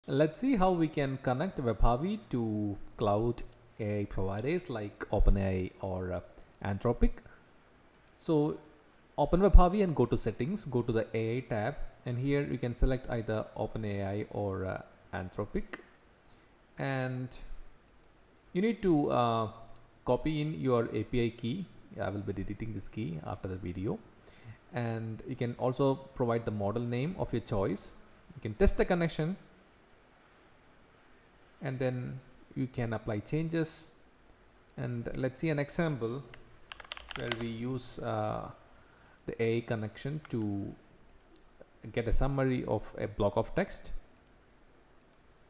Let's see how we can connect WebHarvy to cloud AI providers like OpenAI or Anthropic. So open WebHarvy and go to settings, go to the AI tab, and here you can select either OpenAI or Anthropic, and you need to copy in your API key. I will be deleting this key after the video, and you can also provide the model name of your choice. You can test the connection, and then you can apply changes. And let's see an example where we use the AI connection to get a summary of a block of text.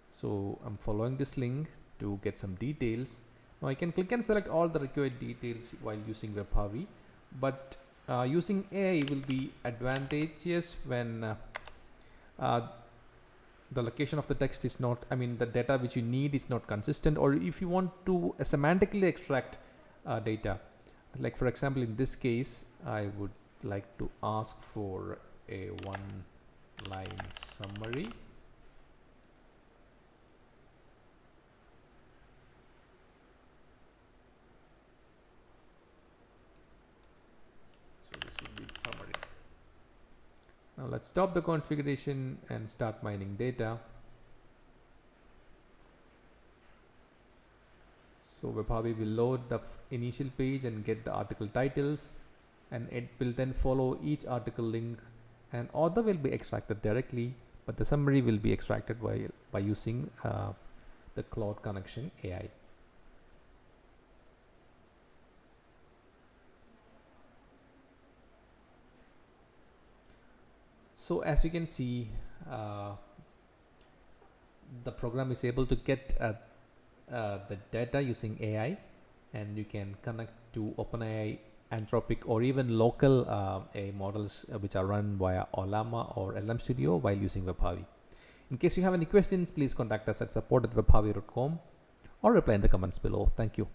So I'm following this link to get some details. Now I can click and select all the required details while using WebHarvy, but using AI will be advantageous when the location of the text is not, the data which you need is not consistent, or if you want to semantically extract data. Like for example, in this case, I would like to ask for a one-line summary. So this would be the summary. Now let's stop the configuration and start mining data. So WebHarvy will load the initial page and get the article titles, and it will then follow each article link, and author will be extracted directly, but the summary will be extracted by using the Cloud Connection AI. So as you can see, the program is able to get the data using AI, and you can connect to OpenAI, Anthropic, or even local AI models which are run via Olama or LM Studio while using WebHarvy. In case you have any questions, please contact us at support@webharvy.com or reply in the comments below. Thank you.